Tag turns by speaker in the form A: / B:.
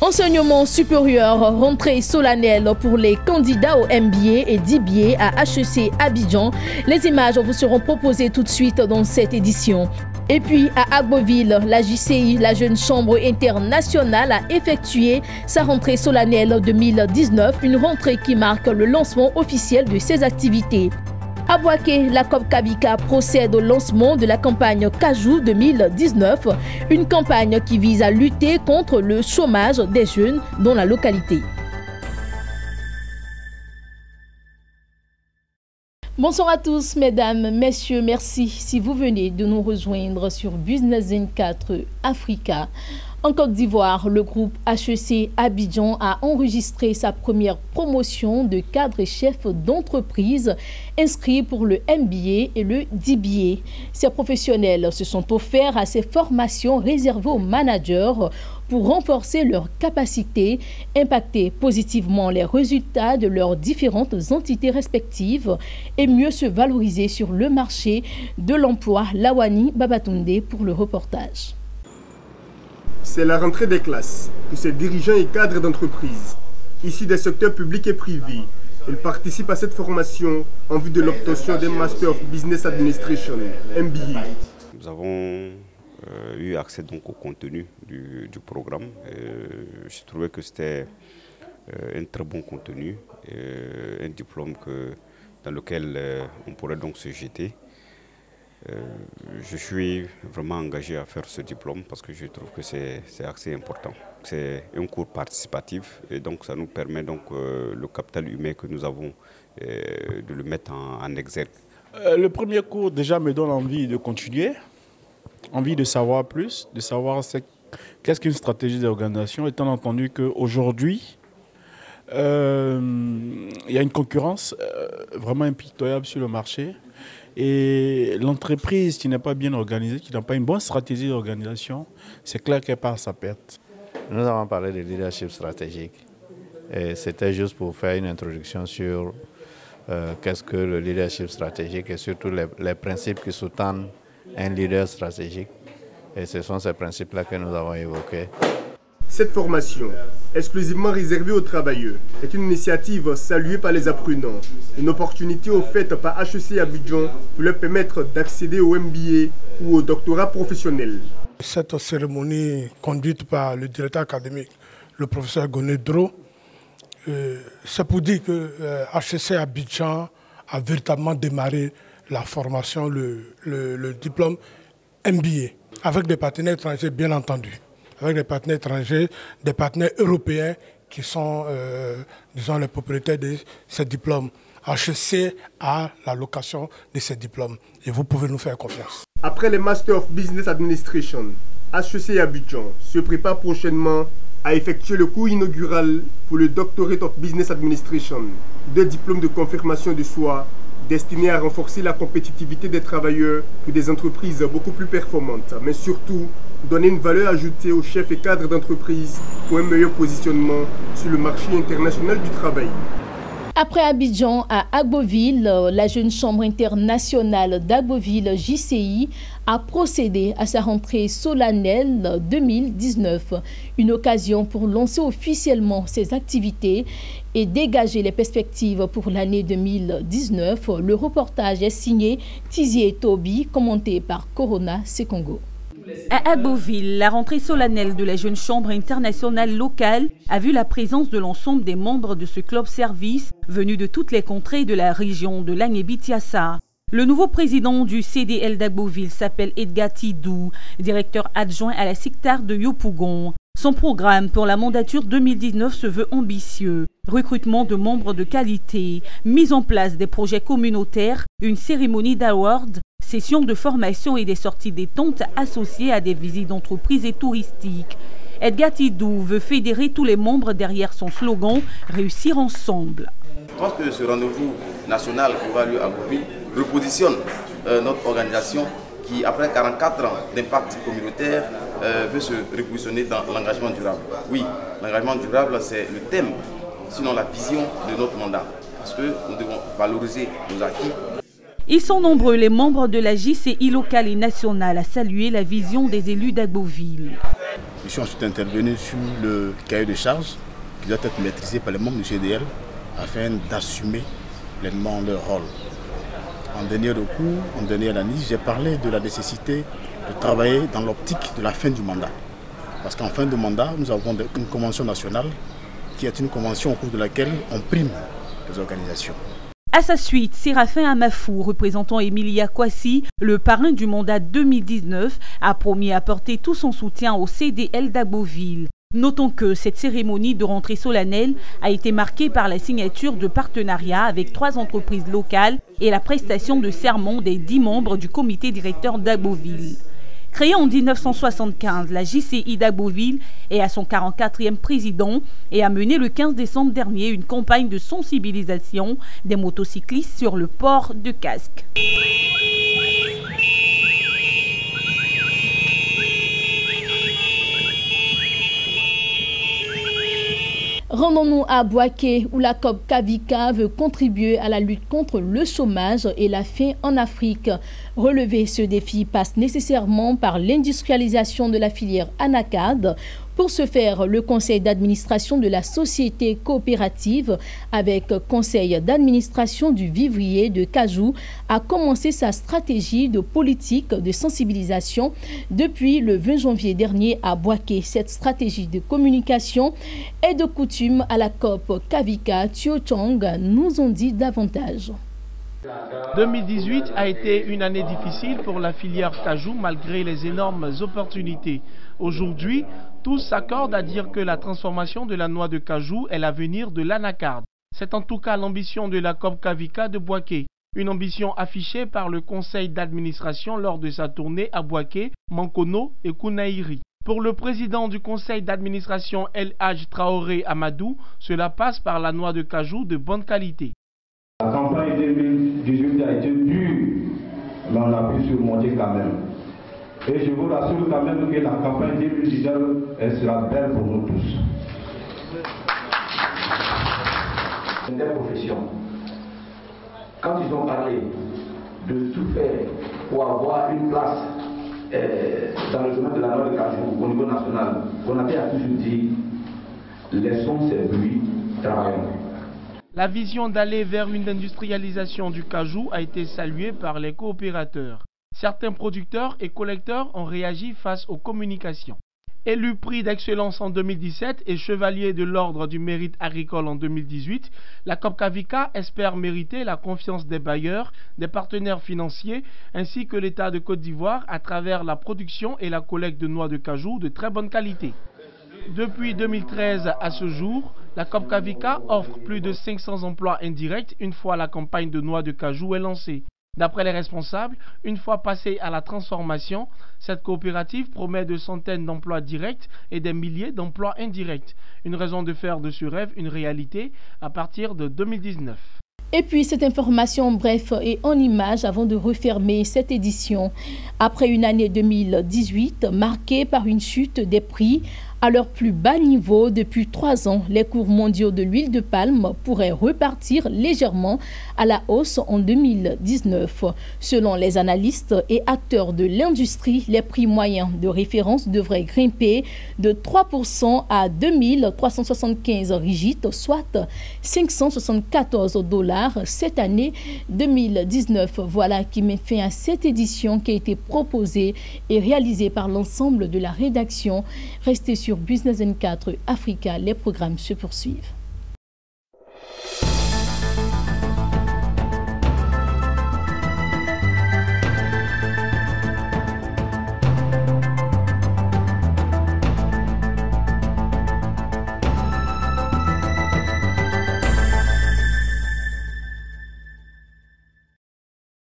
A: Enseignement supérieur, rentrée solennelle pour les candidats au MBA et DBA à HEC Abidjan. Les images vous seront proposées tout de suite dans cette édition. Et puis à Agboville, la JCI, la Jeune Chambre Internationale, a effectué sa rentrée solennelle 2019, une rentrée qui marque le lancement officiel de ses activités. À Boaké, la COP Kabika procède au lancement de la campagne Kajou 2019, une campagne qui vise à lutter contre le chômage des jeunes dans la localité. Bonsoir à tous, mesdames, messieurs, merci si vous venez de nous rejoindre sur Business 24 Africa. En Côte d'Ivoire, le groupe HEC Abidjan a enregistré sa première promotion de cadres et chefs d'entreprise inscrits pour le MBA et le DBA. Ces professionnels se sont offerts à ces formations réservées aux managers pour renforcer leurs capacités, impacter positivement les résultats de leurs différentes entités respectives et mieux se valoriser sur le marché de l'emploi. Lawani Babatunde pour le reportage.
B: C'est la rentrée des classes pour ces dirigeants et cadres d'entreprise, issus des secteurs publics et privés. Ils participent à cette formation en vue de l'obtention d'un Master of Business Administration, MBA.
C: Nous avons eu accès donc au contenu du programme. Je trouvais que c'était un très bon contenu, un diplôme dans lequel on pourrait donc se jeter. Je suis vraiment engagé à faire ce diplôme parce que je trouve que c'est assez important. C'est un cours participatif et donc ça nous permet donc le capital humain que nous avons de le mettre en exergue.
D: Le premier cours déjà me donne envie de continuer, envie de savoir plus, de savoir qu'est-ce qu'une stratégie d'organisation, étant entendu qu'aujourd'hui, il y a une concurrence vraiment impitoyable sur le marché. Et l'entreprise qui n'est pas bien organisée, qui n'a pas une bonne stratégie d'organisation, c'est clair qu'elle part à sa perte.
E: Nous avons parlé de leadership stratégique. Et c'était juste pour faire une introduction sur qu'est-ce que le leadership stratégique et surtout les principes qui sous-tendent un leader stratégique. Et ce sont ces principes-là que nous avons évoqués.
B: Cette formation, exclusivement réservée aux travailleurs, est une initiative saluée par les apprenants. Une opportunité offerte par HEC Abidjan pour leur permettre d'accéder au MBA ou au doctorat professionnel.
F: Cette cérémonie conduite par le directeur académique, le professeur Gonedro, c'est pour dire que HEC Abidjan a véritablement démarré la formation, le diplôme MBA, avec des partenaires étrangers bien entendu. Avec des partenaires étrangers, des partenaires européens qui sont, disons, les propriétaires de ces diplômes. HEC a la location de ces diplômes et vous pouvez nous faire confiance.
B: Après les Master of Business Administration, HEC Abidjan se prépare prochainement à effectuer le cours inaugural pour le Doctorate of Business Administration, 2 diplômes de confirmation de soi destinés à renforcer la compétitivité des travailleurs pour des entreprises beaucoup plus performantes, mais surtout donner une valeur ajoutée aux chefs et cadres d'entreprise pour un meilleur positionnement sur le marché international du travail.
A: Après Abidjan, à Agboville, la Jeune Chambre Internationale d'Agboville, JCI, a procédé à sa rentrée solennelle 2019. Une occasion pour lancer officiellement ses activités et dégager les perspectives pour l'année 2019. Le reportage est signé Tizier Toby, commenté par Corona Sekongo.
G: À Agboville, la rentrée solennelle de la Jeune Chambre internationale locale a vu la présence de l'ensemble des membres de ce club service venus de toutes les contrées de la région de Langué-Bitiassa. Le nouveau président du CDL d'Agboville s'appelle Edgar Tidou, directeur adjoint à la SICTAR de Yopougon. Son programme pour la mandature 2019 se veut ambitieux. Recrutement de membres de qualité, mise en place des projets communautaires, une cérémonie d'awards, sessions de formation et des sorties détente associées à des visites d'entreprises et touristiques. Edgar Tidou veut fédérer tous les membres derrière son slogan « Réussir ensemble ».
H: Je pense que ce rendez-vous national qui aura lieu à Agboville repositionne notre organisation qui, après 44 ans d'impact communautaire, veut se repositionner dans l'engagement durable. Oui, l'engagement durable, c'est le thème, sinon la vision de notre mandat, parce que nous devons valoriser nos acquis.
G: Ils sont nombreux, les membres de la JCI locale et nationale, à saluer la vision des élus d'Agboville.
I: Je suis ensuite intervenu sur le cahier de charges qui doit être maîtrisé par les membres du CDL afin d'assumer pleinement leur rôle. En dernier recours, en dernière analyse, j'ai parlé de la nécessité de travailler dans l'optique de la fin du mandat. Parce qu'en fin de mandat, nous avons une convention nationale qui est une convention au cours de laquelle on prime les organisations.
G: À sa suite, Séraphin Amafou, représentant Emilia Kwasi, le parrain du mandat 2019, a promis apporter tout son soutien au CDL d'Agboville. Notons que cette cérémonie de rentrée solennelle a été marquée par la signature de partenariats avec 3 entreprises locales et la prestation de serment des 10 membres du comité directeur d'Agboville. Créée en 1975, la JCI d'Agboville est à son 44e président et a mené le 15 décembre dernier une campagne de sensibilisation des motocyclistes sur le port de casque.
A: Rendons-nous à Bouaké, où la COP Kavika veut contribuer à la lutte contre le chômage et la faim en Afrique. Relever ce défi passe nécessairement par l'industrialisation de la filière anacarde. Pour ce faire, le conseil d'administration de la société coopérative, avec conseil d'administration du vivrier de Kajou, a commencé sa stratégie de politique de sensibilisation depuis le 20 janvier dernier à Bouaké. Cette stratégie de communication est de coutume à la COP Kavika. Thio Chong nous en dit davantage.
J: 2018 a été une année difficile pour la filière cajou malgré les énormes opportunités. Aujourd'hui, tous s'accordent à dire que la transformation de la noix de cajou est l'avenir de l'anacarde. C'est en tout cas l'ambition de la COP Kavika de Bouaké. Une ambition affichée par le conseil d'administration lors de sa tournée à Bouaké, Mankono et Kounaïri. Pour le président du conseil d'administration El Hadj Traoré Amadou, cela passe par la noix de cajou de bonne qualité.
K: La campagne 2018 a été dure, mais on a pu surmonter quand même. Et je vous rassure quand même que la campagne 2019 elle sera belle pour nous tous. C'est des professions. Quand ils ont parlé de tout faire pour avoir une place dans le domaine de la noix de cajou au niveau national, on a toujours dit laissons ces bruits, travaillons.
J: La vision d'aller vers une industrialisation du cajou a été saluée par les coopérateurs. Certains producteurs et collecteurs ont réagi face aux communications. Élu prix d'excellence en 2017 et chevalier de l'ordre du mérite agricole en 2018, la COP Kavika espère mériter la confiance des bailleurs, des partenaires financiers ainsi que l'État de Côte d'Ivoire à travers la production et la collecte de noix de cajou de très bonne qualité. Depuis 2013 à ce jour, la COP Kavika offre plus de 500 emplois indirects une fois la campagne de noix de cajou est lancée. D'après les responsables, une fois passée à la transformation, cette coopérative promet de centaines d'emplois directs et des milliers d'emplois indirects. Une raison de faire de ce rêve une réalité à partir de 2019.
A: Et puis cette information en bref et en images avant de refermer cette édition. Après une année 2018 marquée par une chute des prix à leur plus bas niveau depuis 3 ans, les cours mondiaux de l'huile de palme pourraient repartir légèrement à la hausse en 2019. Selon les analystes et acteurs de l'industrie, les prix moyens de référence devraient grimper de 3% à 2375 rigites, soit $574 cette année 2019. Voilà qui met fin à cette édition qui a été proposée et réalisée par l'ensemble de la rédaction. Restez sur Business N4 Africa, les programmes se poursuivent.